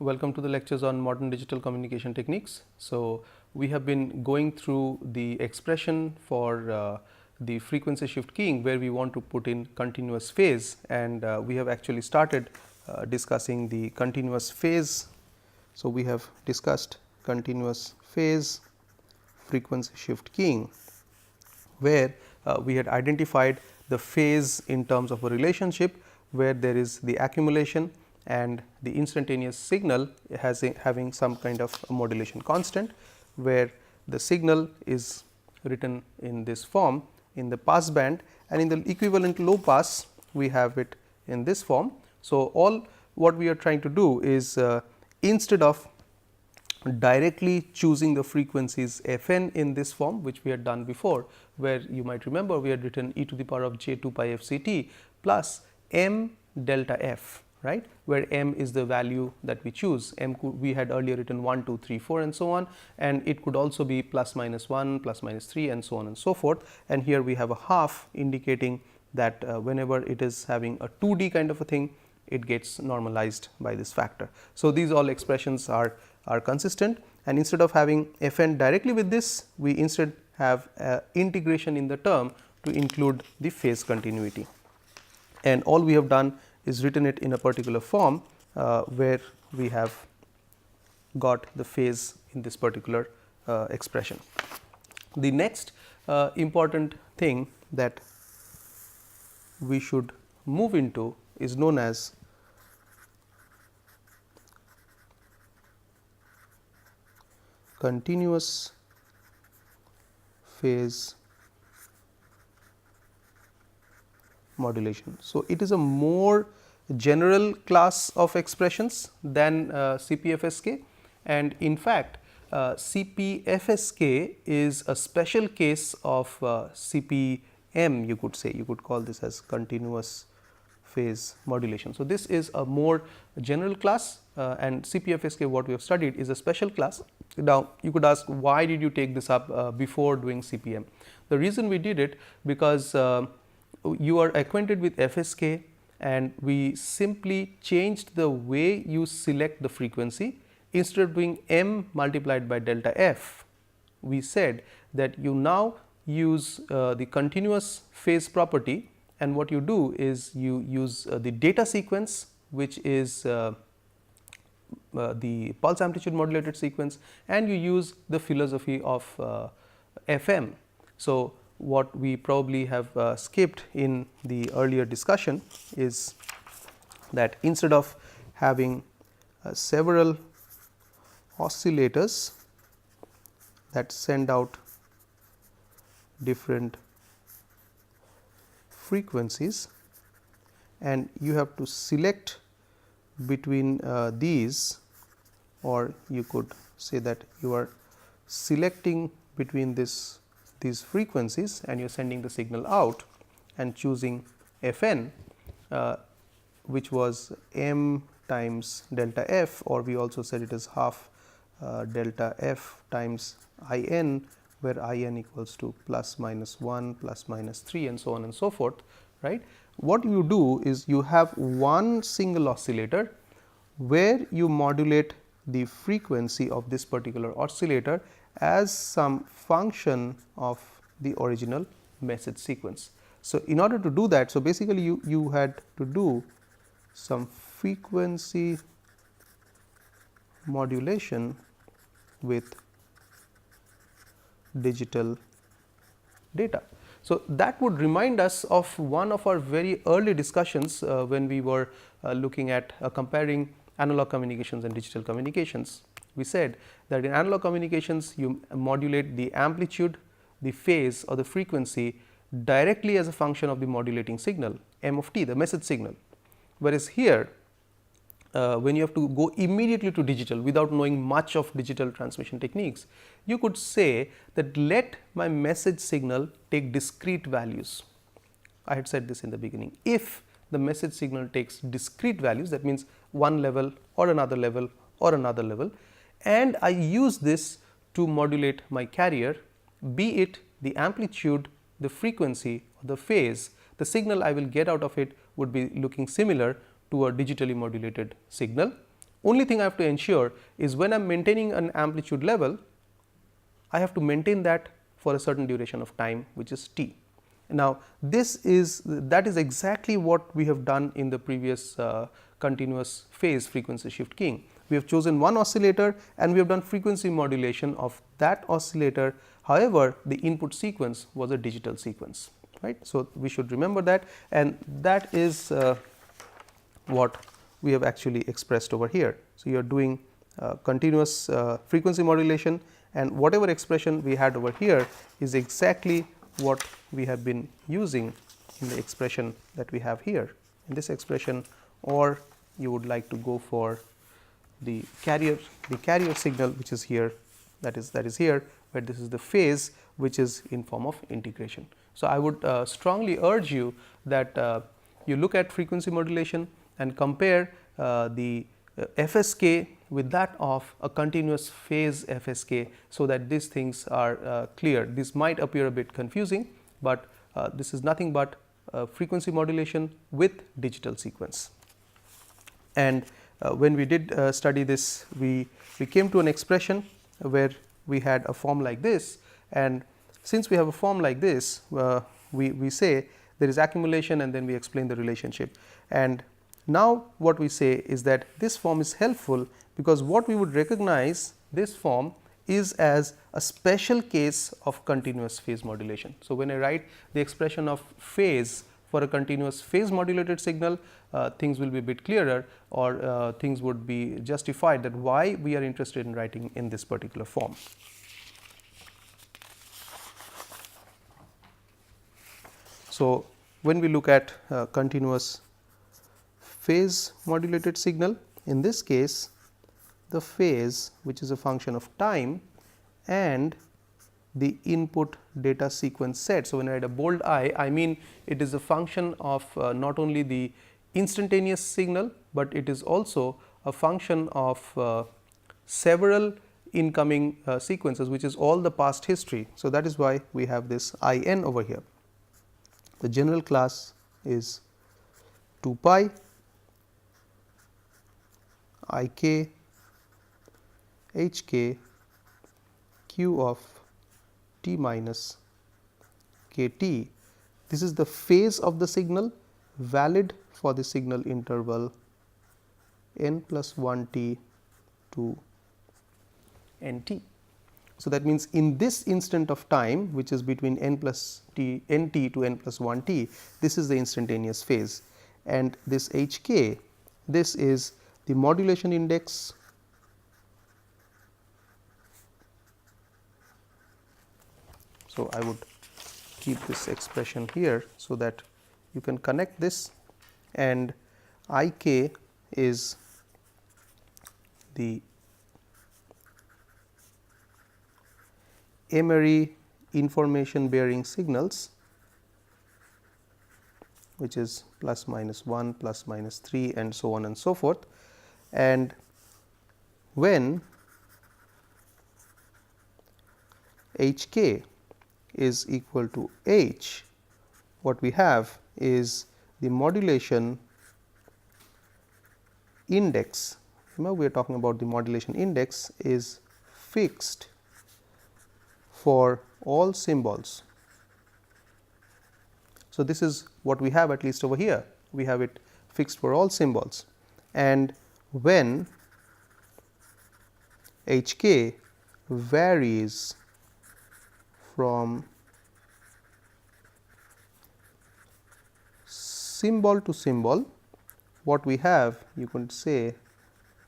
welcome to the lectures on modern digital communication techniques. So, we have been going through the expression for the frequency shift keying, where we want to put in continuous phase, and we have actually started discussing the continuous phase. So, we have discussed continuous phase frequency shift keying, where we had identified the phase in terms of a relationship where there is the accumulation and the instantaneous signal having some kind of a modulation constant, where the signal is written in this form in the pass band, and in the equivalent low pass we have it in this form. So, all what we are trying to do is instead of directly choosing the frequencies f n in this form, which we had done before, where you might remember we had written e to the power of j 2 pi f c t plus m delta f, right, where m is the value that we choose. M we had earlier written 1, 2, 3, 4 and so on, and it could also be plus minus 1, plus minus 3 and so on and so forth. And here we have a half indicating that whenever it is having a 2D kind of a thing, it gets normalized by this factor. So, these all expressions are consistent, and instead of having f n directly with this, we instead have integration in the term to include the phase continuity. And all we have done is written it in a particular form where we have got the phase in this particular expression. The next important thing that we should move into is known as continuous phase modulation. So, it is a more general class of expressions than CP FSK, and in fact, CP FSK is a special case of CPM, you could say. You could call this as continuous phase modulation. So, this is a more general class, and CP FSK, what we have studied, is a special class. Now, you could ask, why did you take this up before doing CPM? The reason we did it, because you are acquainted with FSK, and we simply changed the way you select the frequency. Instead of doing m multiplied by delta f, we said that you now use the continuous phase property, and what you do is you use the data sequence, which is the pulse amplitude modulated sequence, and you use the philosophy of FM. So, what we probably have skipped in the earlier discussion is that instead of having several oscillators that send out different frequencies, and you have to select between these, or you could say that you are selecting between these frequencies, and you are sending the signal out and choosing f n, which was m times delta f, or we also said it is half delta f times I n, where I n equals to plus minus 1, plus minus 3 and so on and so forth, right. What you do is you have one single oscillator where you modulate the frequency of this particular oscillator as some function of the original message sequence. So, in order to do that, so basically you had to do some frequency modulation with digital data. So, that would remind us of one of our very early discussions when we were looking at comparing analog communications and digital communications. We said that in analog communications you modulate the amplitude, the phase or the frequency directly as a function of the modulating signal m of t, the message signal, whereas here when you have to go immediately to digital without knowing much of digital transmission techniques, you could say that let my message signal take discrete values. I had said this in the beginning. If the message signal takes discrete values, that means one level or another level or another level, and I use this to modulate my carrier, be it the amplitude, the frequency or the phase, the signal I will get out of it would be looking similar to a digitally modulated signal, only thing I have to ensure is when I am maintaining an amplitude level, I have to maintain that for a certain duration of time, which is t. Now, that is exactly what we have done in the previous continuous phase frequency shift keying. We have chosen one oscillator and we have done frequency modulation of that oscillator. However, the input sequence was a digital sequence, right. So, we should remember that, and that is what we have actually expressed over here. So, you are doing continuous frequency modulation, and whatever expression we had over here is exactly what we have been using in the expression that we have here in this expression, or you would like to go for the carrier signal, which is here, that is here, where this is the phase which is in form of integration. So, I would strongly urge you that you look at frequency modulation and compare the FSK with that of a continuous phase FSK, so that these things are clear. This might appear a bit confusing, but this is nothing but frequency modulation with digital sequence. And when we did study this, we came to an expression where we had a form like this, and since we have a form like this, we say there is accumulation and then we explain the relationship. And now what we say is that this form is helpful, because what we would recognize this form is as a special case of continuous phase modulation. So, when I write the expression of phase for a continuous phase modulated signal, things will be a bit clearer, or things would be justified that why we are interested in writing in this particular form. So, when we look at continuous phase modulated signal, in this case the phase, which is a function of time, and the input data sequence set. So, when I write a bold I mean it is a function of not only the instantaneous signal, but it is also a function of several incoming sequences, which is all the past history. So, that is why we have this I n over here. The general class is 2 pi I k h k q of t minus k t. This is the phase of the signal valid for the signal interval n plus 1 t to n t. So, that means in this instant of time, which is between n plus t n t to n plus 1 t, this is the instantaneous phase, and this h k, this is the modulation index So, I would keep this expression here, so that you can connect this, and I k is the Emery information bearing signals, which is plus minus 1, plus minus 3, and so on and so forth. And when h k is equal to h, what we have is the modulation index. Remember, we are talking about the modulation index is fixed for all symbols. So, this is what we have, at least over here, we have it fixed for all symbols, and when h k varies from symbol to symbol, what we have, you can say,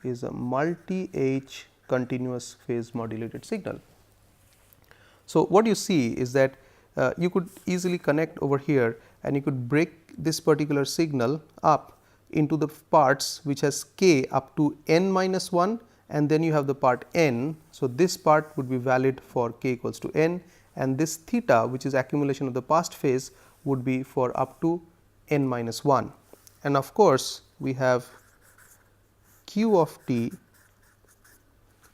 is a multi-h continuous phase modulated signal. So, what you see is that you could easily connect over here, and you could break this particular signal up into the parts which has k up to n minus 1, and then you have the part n. So, this part would be valid for k equals to n, and this theta, which is accumulation of the past phase, would be for up to n minus 1. And of course, we have q of t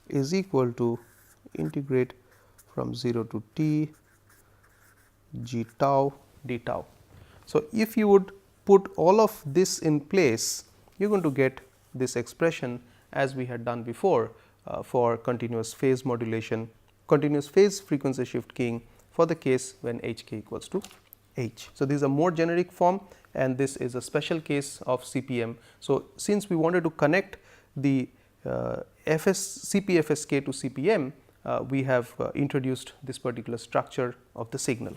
is equal to integrate from 0 to t g tau d tau. So, if you would put all of this in place, you are going to get this expression, as we had done before for continuous phase modulation, continuous phase frequency shift keying for the case when Hk equals to H. So, this is a more generic form and this is a special case of CPM. So, since we wanted to connect the CP FSK to CPM, we have introduced this particular structure of the signal.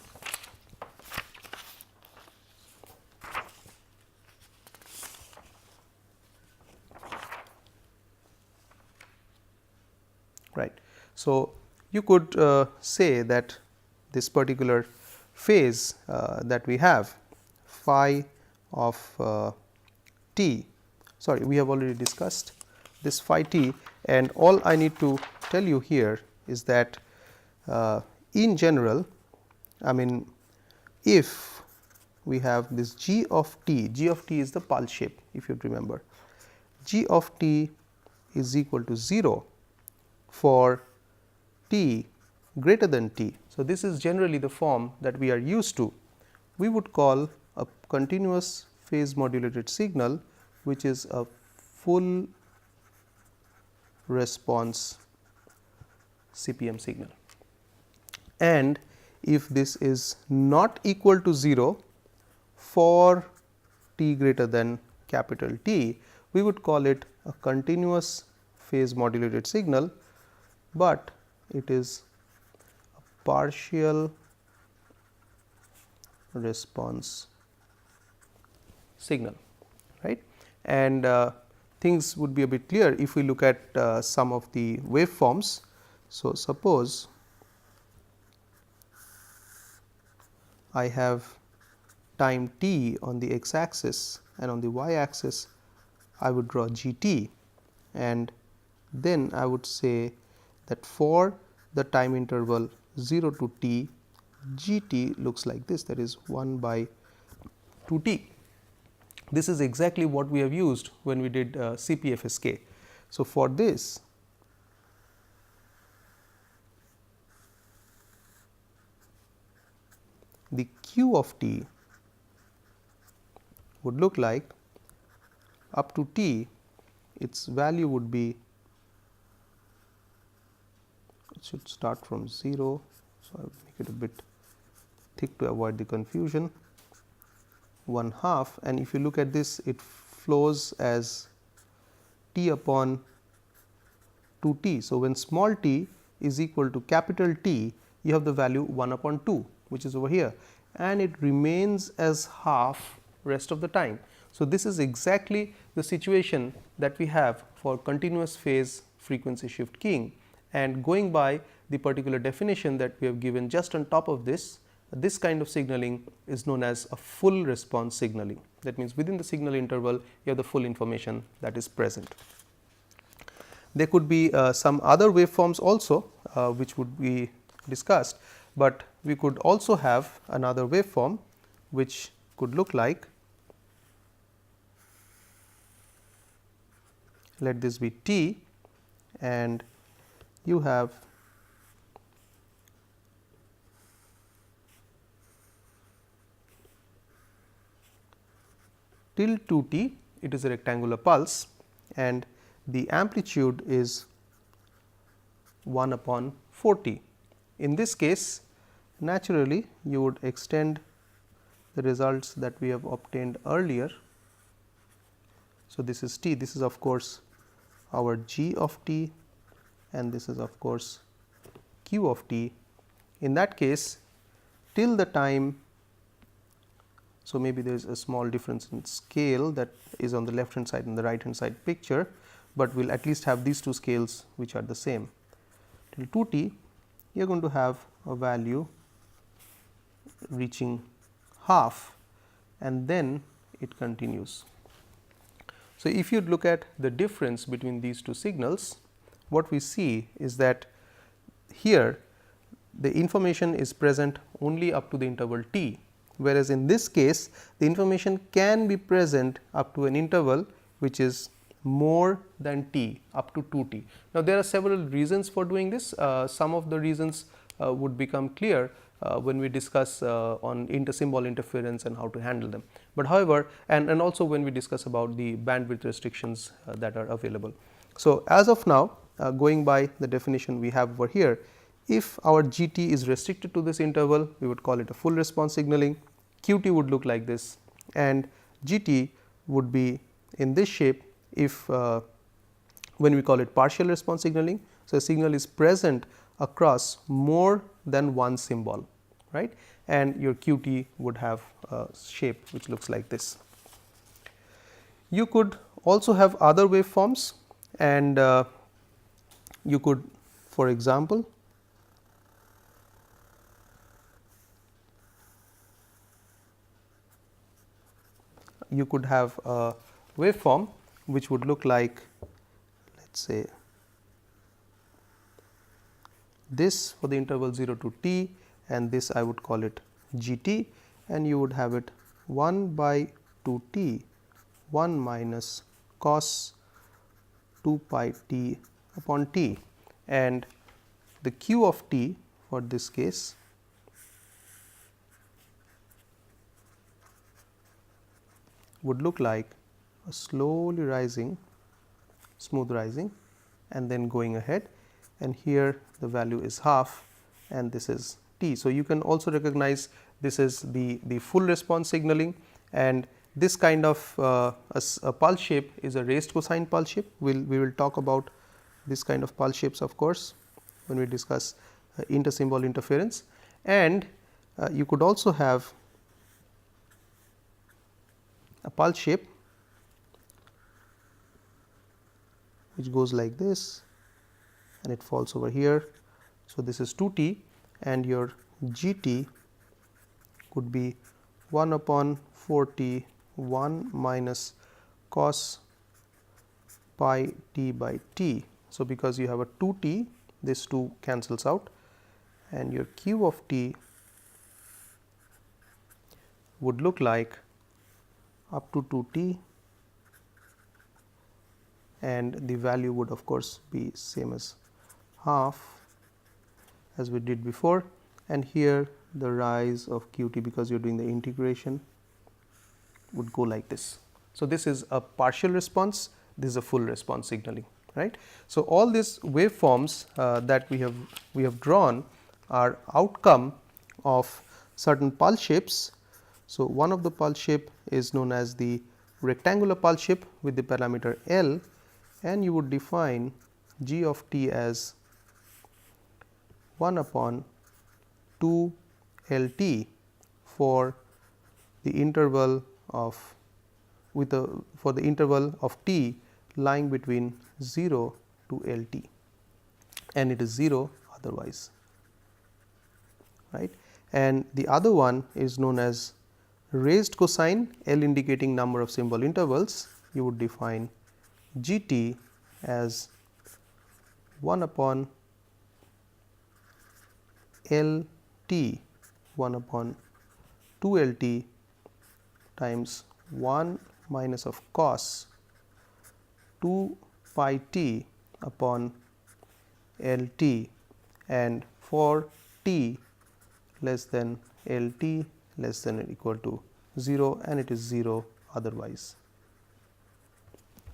Right. So, you could say that this particular phase that we have phi of t, sorry, we have already discussed this phi t, and all I need to tell you here is that in general, I mean, if we have this g of t is the pulse shape, if you remember, g of t is equal to 0 for t greater than t. So, this is generally the form that we are used to. We would call a continuous phase modulated signal, which is a full response CPM signal. And if this is not equal to 0 for t greater than capital T, we would call it a continuous phase modulated signal, but it is a partial response signal, right. And things would be a bit clear if we look at some of the waveforms. So, suppose I have time t on the x axis and on the y axis I would draw g t, and then I would say that for the time interval 0 to t, g t looks like this, that is 1 by 2 t. This is exactly what we have used when we did CP FSK. So, for this the q of t would look like up to t, its value would be, it should start from 0. So, I will make it a bit thick to avoid the confusion, 1/2, and if you look at this, it flows as t upon 2 t. So, when small t is equal to capital T, you have the value 1 upon 2, which is over here, and it remains as half rest of the time. So, this is exactly the situation that we have for continuous phase frequency shift keying, and going by the particular definition that we have given just on top of this, this kind of signaling is known as a full response signaling. That means, within the signal interval you have the full information that is present. There could be some other waveforms also which would be discussed, but we could also have another waveform which could look like, let this be t, and you have till 2 t, it is a rectangular pulse, and the amplitude is 1 upon 4 t. In this case, naturally you would extend the results that we have obtained earlier. So, this is t, this is of course our g of t, and this is of course q of t. In that case, till the time, so maybe there is a small difference in scale that is on the left hand side and the right hand side picture, but we will at least have these two scales which are the same. Till 2 t, you are going to have a value reaching half, and then it continues. So, if you look at the difference between these two signals, what we see is that here the information is present only up to the interval t, whereas in this case the information can be present up to an interval which is more than t, up to 2 t. Now, there are several reasons for doing this. Some of the reasons would become clear when we discuss on intersymbol interference and how to handle them. But however, and also when we discuss about the bandwidth restrictions that are available. So, as of now, going by the definition we have over here, if our GT is restricted to this interval, we would call it a full response signaling. QT would look like this, and GT would be in this shape if when we call it partial response signaling. So, a signal is present across more than one symbol, right, and your QT would have a shape which looks like this. You could also have other waveforms, and you could, for example, you could have a waveform which would look like, let us say, this for the interval 0 to t, and this I would call it GT, and you would have it 1 by 2 t 1 minus cos 2 pi t upon t, and the q of t for this case would look like a slowly rising, smooth rising, and then going ahead, and here the value is half and this is t. So, you can also recognize this is the full response signaling, and this kind of a pulse shape is a raised cosine pulse shape. We will talk about this kind of pulse shapes, of course, when we discuss inter-symbol interference. And you could also have a pulse shape which goes like this and it falls over here. So, this is 2 t, and your GT could be 1 upon 4 t 1 minus cos pi t by t. So, because you have a 2 t, this 2 cancels out, and your q of t would look like up to 2 t, and the value would of course be same as half as we did before, and here the rise of QT, because you are doing the integration, would go like this. So, this is a partial response, this is a full response signaling, right. So, all these waveforms that we have drawn are outcome of certain pulse shapes. So, one of the pulse shape is known as the rectangular pulse shape with the parameter L, and you would define g of t as 1 upon 2 L t for the interval of for the interval of t lying between 0 to L t, and it is 0 otherwise, right. And the other one is known as raised cosine, L indicating number of symbol intervals. You would define g t as 1 upon L t 1 upon 2 L t times 1 minus of cos 2 pi t upon L t, and for t less than L t less than or equal to 0, and it is 0 otherwise,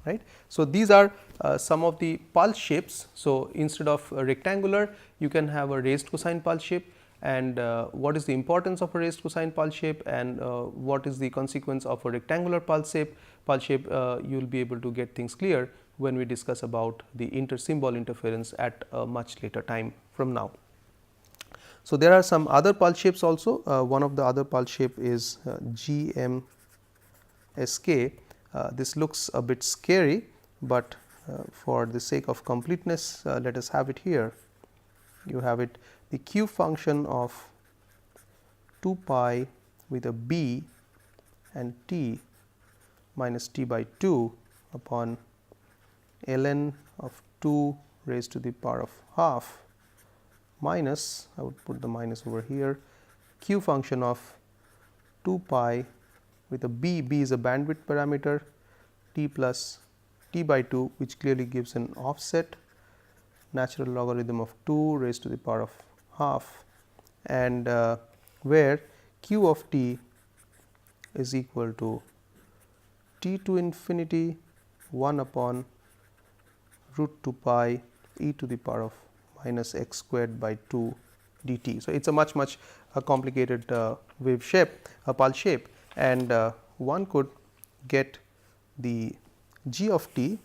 right. So, these are some of the pulse shapes. So, instead of a rectangular, you can have a raised cosine pulse shape, and what is the importance of a raised cosine pulse shape, and what is the consequence of a rectangular pulse shape. You will be able to get things clear when we discuss about the inter-symbol interference at a much later time from now. So, there are some other pulse shapes also. One of the other pulse shape is CPM FSK. This looks a bit scary, but for the sake of completeness, let us have it here. You have it, the q function of 2 pi with a b and t minus t by 2 upon ln of 2 raised to the power of half minus, I would put the minus over here, q function of 2 pi with a b is a bandwidth parameter, t plus t by 2, which clearly gives an offset natural logarithm of 2 raised to the power of half, and where q of t is equal to t to infinity 1 upon root 2 pi e to the power of minus x squared by 2 dt. So, it is a much complicated wave shape, a pulse shape, and one could get the g of t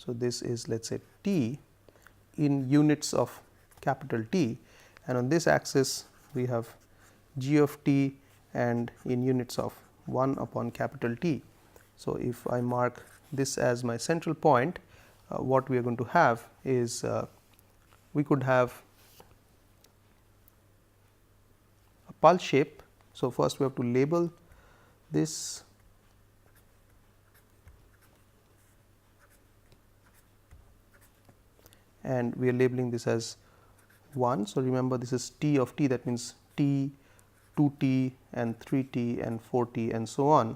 So, this is let us say t in units of capital T, and on this axis we have g of t and in units of 1 upon capital T. So, if I mark this as my central point, what we are going to have is we could have a pulse shape. So, first we have to label this and we are labeling this as 1. So, remember this is t of t, that means t, 2t and 3t and 4t and so on,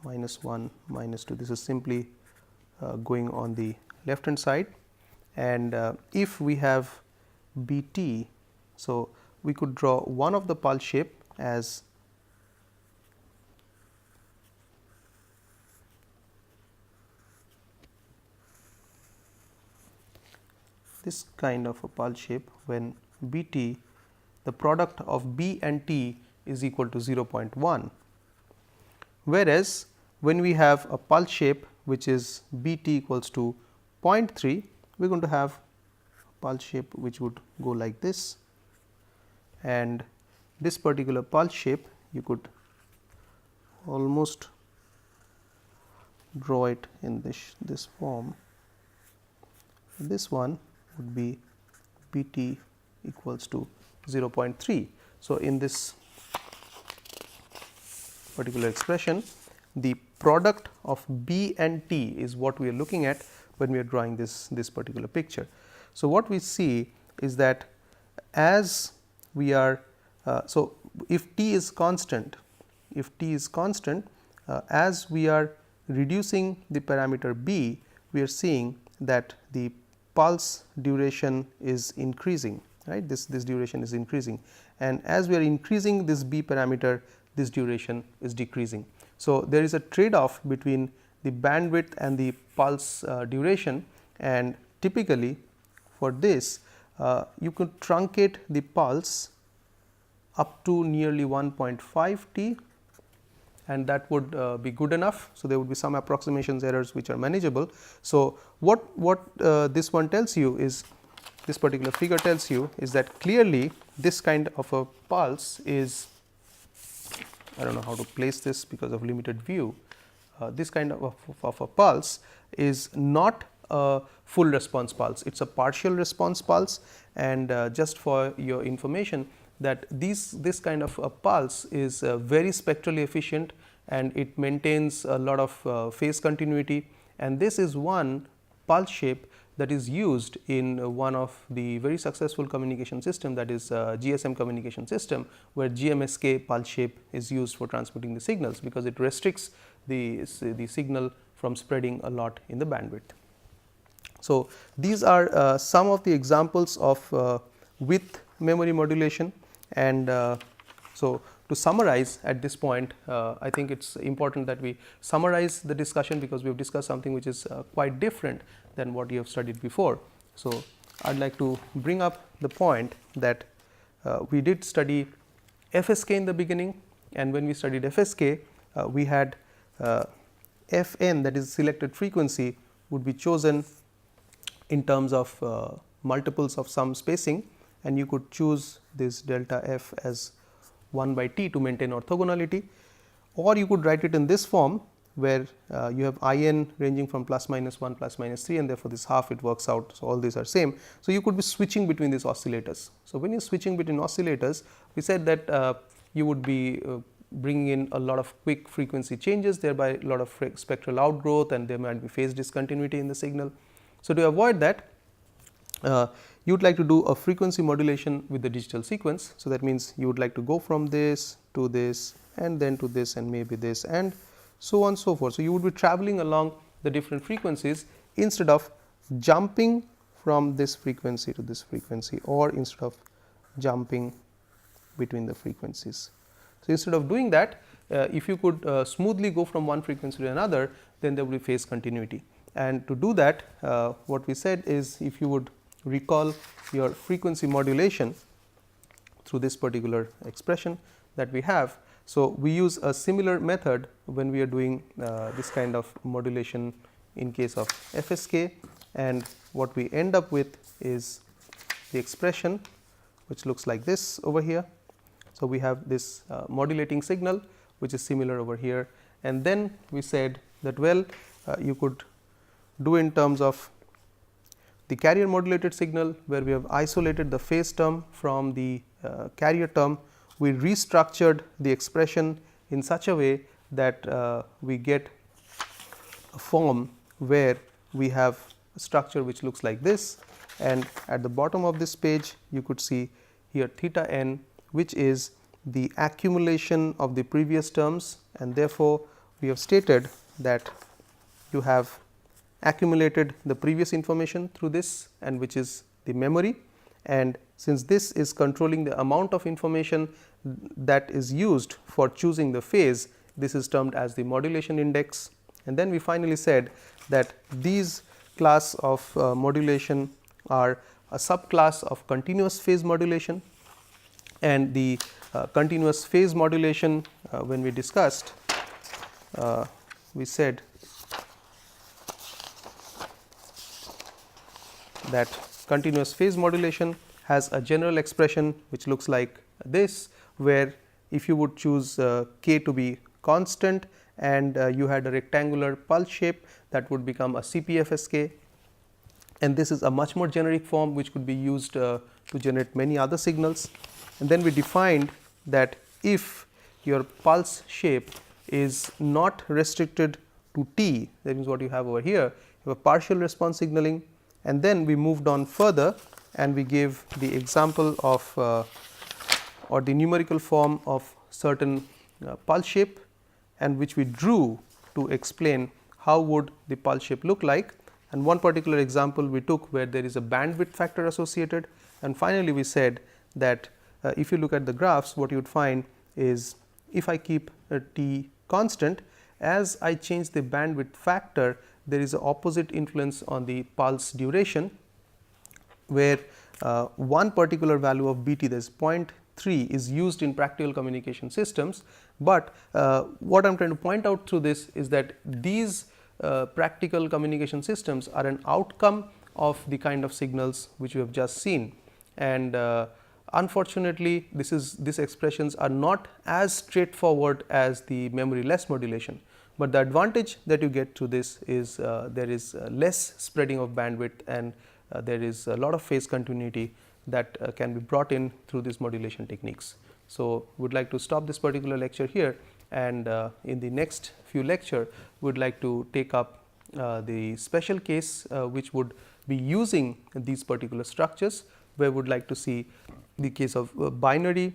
minus 1, minus 2. This is simply going on the left hand side, and if we have b t, so we could draw one of the pulse shape as this kind of a pulse shape when b t, the product of b and t is equal to 0.1, whereas when we have a pulse shape which is b t equals to 0.3, we are going to have a pulse shape which would go like this, and this particular pulse shape you could almost draw it in this form. This one would be b t equals to 0.3. So, in this particular expression, the product of b and t is what we are looking at when we are drawing this particular picture. So, what we see is that as we are so if t is constant, as we are reducing the parameter b, we are seeing that the pulse duration is increasing, right. This duration is increasing, and as we are increasing this b parameter, this duration is decreasing. So, there is a trade off between the bandwidth and the pulse duration, and typically for this you could truncate the pulse up to nearly 1.5 t, and that would be good enough. So, there would be some approximations errors which are manageable. So, what this one tells you is, this particular figure tells you is that clearly this kind of a pulse is, I do not know how to place this because of limited view, this kind of a pulse is not a full response pulse, it is a partial response pulse, and just for your information that this kind of a pulse is very spectrally efficient and it maintains a lot of phase continuity, and this is one pulse shape that is used in one of the very successful communication system, that is GSM communication system, where GMSK pulse shape is used for transmitting the signals, because it restricts the signal from spreading a lot in the bandwidth. So, these are some of the examples of width memory modulation, and so to summarize at this point, I think it is important that we summarize the discussion, because we have discussed something which is quite different than what you have studied before. So, I would like to bring up the point that we did study FSK in the beginning, and when we studied FSK, we had Fn, that is selected frequency, would be chosen in terms of multiples of some spacing, and you could choose this delta f as 1 by t to maintain orthogonality, or you could write it in this form where you have In ranging from plus minus 1 plus minus 3, and therefore, this half it works out. So, all these are same. So, you could be switching between these oscillators. So, when you are switching between oscillators, we said that you would be bringing in a lot of quick frequency changes, thereby a lot of spectral outgrowth, and there might be phase discontinuity in the signal. So, to avoid that, you would like to do a frequency modulation with the digital sequence. So, that means you would like to go from this to this and then to this and maybe this and so on and so forth. So, you would be traveling along the different frequencies instead of jumping from this frequency to this frequency, or instead of jumping between the frequencies. So, instead of doing that, if you could smoothly go from one frequency to another, then there will be phase continuity. And to do that, what we said is, if you would recall your frequency modulation through this particular expression that we have. So, we use a similar method when we are doing this kind of modulation in case of FSK, and what we end up with is the expression which looks like this over here. So, we have this modulating signal which is similar over here, and then we said that well, you could do in terms of the carrier modulated signal, where we have isolated the phase term from the carrier term. We restructured the expression in such a way that we get a form where we have a structure which looks like this, and at the bottom of this page you could see here theta n, which is the accumulation of the previous terms, and therefore, we have stated that you have accumulated the previous information through this, and which is the memory, and since this is controlling the amount of information that is used for choosing the phase, this is termed as the modulation index. And then we finally said that these class of modulation are a subclass of continuous phase modulation, and the continuous phase modulation, when we discussed, we said that continuous phase modulation has a general expression which looks like this, where if you would choose k to be constant and you had a rectangular pulse shape, that would become a CP FSK, and this is a much more generic form which could be used to generate many other signals. And then we defined that if your pulse shape is not restricted to t, that is what you have over here, you have a partial response signaling, and then we moved on further and we gave the example of or the numerical form of certain pulse shape, and which we drew to explain how would the pulse shape look like. And one particular example we took where there is a bandwidth factor associated, and finally, we said that if you look at the graphs, what you would find is if I keep t constant, as I change the bandwidth factor, there is an opposite influence on the pulse duration, where one particular value of Bt, that is 0.3, is used in practical communication systems. But what I am trying to point out through this is that these practical communication systems are an outcome of the kind of signals which we have just seen, and unfortunately, these expressions are not as straightforward as the memory less modulation, but the advantage that you get through this is there is less spreading of bandwidth, and there is a lot of phase continuity that can be brought in through these modulation techniques. So, we would like to stop this particular lecture here, and in the next few lecture we would like to take up the special case which would be using these particular structures, where we would like to see the case of binary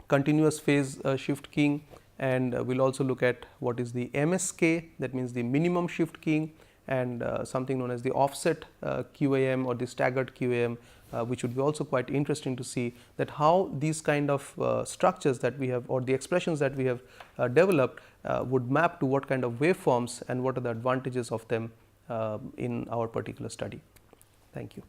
continuous phase shift keying, and we will also look at what is the MSK, that means the minimum shift keying, and something known as the offset QAM or the staggered QAM, which would be also quite interesting to see that how these kind of structures that we have, or the expressions that we have developed would map to what kind of waveforms and what are the advantages of them in our particular study. Thank you.